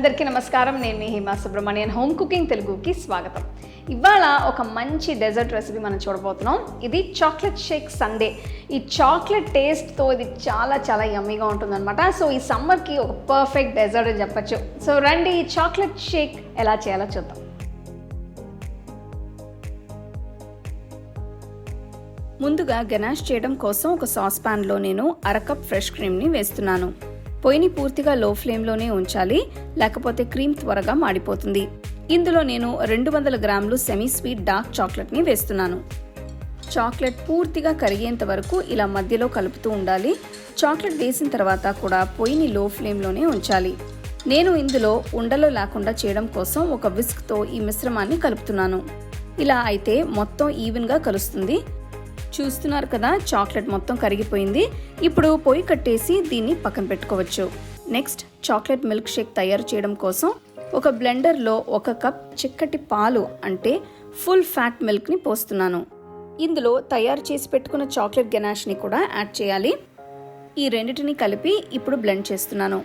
అందరికీ నమస్కారం. నేను మీ హిమా సుబ్రహ్మణ్యన్. హోమ్ కుకింగ్ తెలుగుకి స్వాగతం. ఇవాళ ఒక మంచి డెజర్ట్ రెసిపీ మనం చూడబోతున్నాం. ఇది చాక్లెట్ షేక్ సండే. ఈ చాక్లెట్ టేస్ట్తో ఇది చాలా యమ్మీగా ఉంటుందన్నమాట. సో ఈ సమ్మర్కి ఒక పర్ఫెక్ట్ డెజర్ట్ అని చెప్పచ్చు. సో రండి ఈ చాక్లెట్ షేక్ ఎలా చేయాలో చూద్దాం. ముందుగా గనాష్ చేయడం కోసం ఒక సాస్ ప్యాన్లో నేను అరకప్ ఫ్రెష్ క్రీమ్ని వేస్తున్నాను. పొయ్యిని పూర్తిగా లో ఫ్లేమ్లోనే ఉంచాలి, లేకపోతే క్రీమ్ త్వరగా మాడిపోతుంది. ఇందులో నేను 200 గ్రాములు సెమీ స్వీట్ డార్క్ చాక్లెట్ని వేస్తున్నాను. చాక్లెట్ పూర్తిగా కరిగేంత వరకు ఇలా మధ్యలో కలుపుతూ ఉండాలి. చాక్లెట్ వేసిన తర్వాత కూడా పొయ్యిని లో ఫ్లేమ్లోనే ఉంచాలి. నేను ఇందులో ఉండలు లేకుండా చేయడం కోసం ఒక విస్క్తో ఈ మిశ్రమాన్ని కలుపుతున్నాను. ఇలా అయితే మొత్తం ఈవెన్గా కలుస్తుంది. చూస్తున్నారు కదా, చాక్లెట్ మొత్తం కరిగిపోయింది. ఇప్పుడు పొయ్యి కట్టేసి దీన్ని పక్కన పెట్టుకోవచ్చు. నెక్స్ట్ చాక్లెట్ మిల్క్ షేక్ తయారు చేయడం కోసం ఒక బ్లెండర్లో 1 కప్ చిక్కటి పాలు అంటే ఫుల్ ఫ్యాట్ మిల్క్ని పోస్తున్నాను. ఇందులో తయారు చేసి పెట్టుకున్న చాక్లెట్ గనాష్ని కూడా యాడ్ చేయాలి. ఈ రెండింటిని కలిపి ఇప్పుడు బ్లెండ్ చేస్తున్నాను.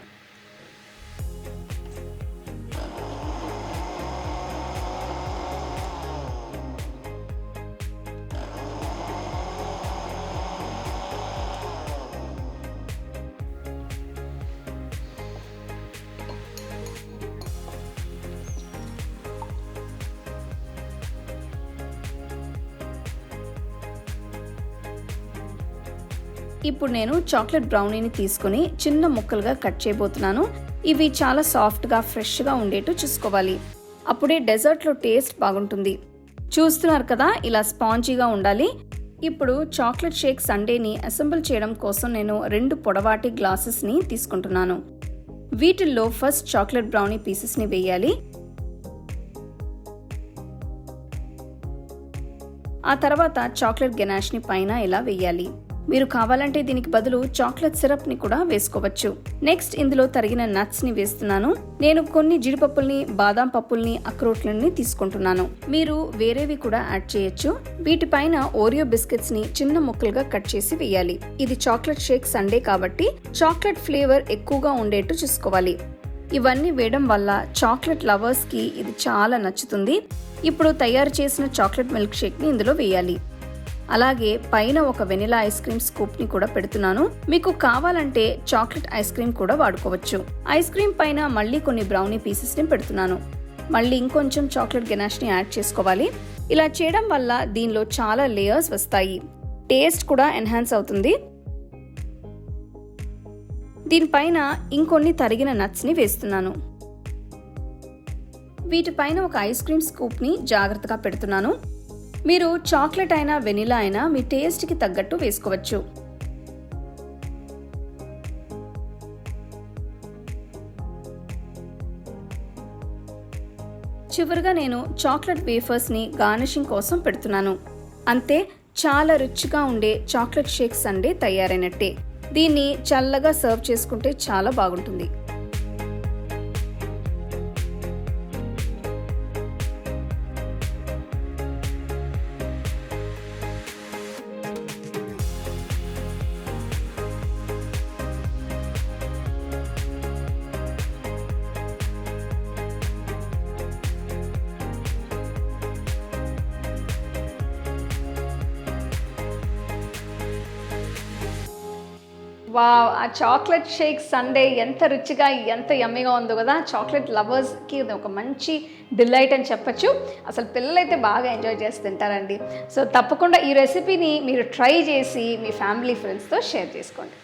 ఇప్పుడు నేను చాక్లెట్ బ్రౌనీని తీసుకుని చిన్న ముక్కలుగా కట్ చేయబోతున్నాను. ఇవి చాలా సాఫ్ట్గా ఫ్రెష్గా ఉండేట్టు చూసుకోవాలి. అప్పుడే డెజర్ట్లో టేస్ట్ బాగుంటుంది. చూస్తున్నారు కదా, ఇలా స్పాంజీగా ఉండాలి. ఇప్పుడు చాక్లెట్ షేక్ సండేని అసెంబుల్ చేయడం కోసం నేను 2 పొడవాటి గ్లాసెస్ని తీసుకుంటున్నాను. వీటిల్లో ఫస్ట్ చాక్లెట్ బ్రౌనీ పీసెస్ని వేయాలి. ఆ తర్వాత చాక్లెట్ గనాష్ని పైన ఇలా వేయాలి. మీరు కావాలంటే దీనికి బదులు చాక్లెట్ సిరప్ ని కూడా వేసుకోవచ్చు. నెక్స్ట్ ఇందులో తరిగిన నట్స్ ని వేస్తున్నాను. నేను కొన్ని జీడిపప్పుల్ని, బాదాం పప్పుల్ని, అక్రోట్లని తీసుకుంటున్నాను. మీరు వేరేవి కూడా యాడ్ చేయొచ్చు. వీటిపైన ఓరియో బిస్కెట్స్ ని చిన్న ముక్కలుగా కట్ చేసి వేయాలి. ఇది చాక్లెట్ షేక్ సండే కాబట్టి చాక్లెట్ ఫ్లేవర్ ఎక్కువగా ఉండేట్టు చూసుకోవాలి. ఇవన్నీ వేయడం వల్ల చాక్లెట్ లవర్స్ కి ఇది చాలా నచ్చుతుంది. ఇప్పుడు తయారు చేసిన చాక్లెట్ మిల్క్ షేక్ ని ఇందులో వేయాలి. అలాగే పైన ఒక వెనిలా ఐస్ క్రీమ్ స్కూప్ ని కూడా పెడుతున్నాను. మీకు కావాలంటే చాక్లెట్ ఐస్ క్రీమ్ కూడా వాడుకోవచ్చు. ఐస్ క్రీమ్ పైన మళ్ళీ కొన్ని బ్రౌనీ పీసెస్ ని పెడుతున్నాను. మళ్ళీ ఇంకొంచెం చాక్లెట్ గనాష్ ని యాడ్ చేసుకోవాలి. ఇలా చేయడం వల్ల దీనిలో చాలా లేయర్స్ వస్తాయి. టేస్ట్ కూడా ఎన్హాన్స్ అవుతుంది. దీనిపైన ఇంకొన్ని తరిగిన నట్స్ ని వేస్తున్నాను. వీటిపైన ఒక ఐస్ క్రీమ్ స్కూప్ ని జాగ్రత్తగా పెడుతున్నాను. మీరు చాక్లెట్ అయినా వెనిలా అయినా మీ టేస్ట్కి తగ్గట్టు వేసుకోవచ్చు. చివరిగా నేను చాక్లెట్ వేఫర్స్ని గార్నిషింగ్ కోసం పెడుతున్నాను. అంతే, చాలా రుచిగా ఉండే చాక్లెట్ షేక్ సండే తయారైనట్టే. దీన్ని చల్లగా సర్వ్ చేసుకుంటే చాలా బాగుంటుంది. వావ్, ఆ చాక్లెట్ షేక్ సండే ఎంత రుచిగా, ఎంత యమ్మీగా ఉందో కదా. చాక్లెట్ లవర్స్కి ఒక మంచి డిలైట్ అని చెప్పచ్చు. అసలు పిల్లలైతే బాగా ఎంజాయ్ చేసి తింటారండి. సో తప్పకుండా ఈ రెసిపీని మీరు ట్రై చేసి మీ ఫ్యామిలీ ఫ్రెండ్స్తో షేర్ చేసుకోండి.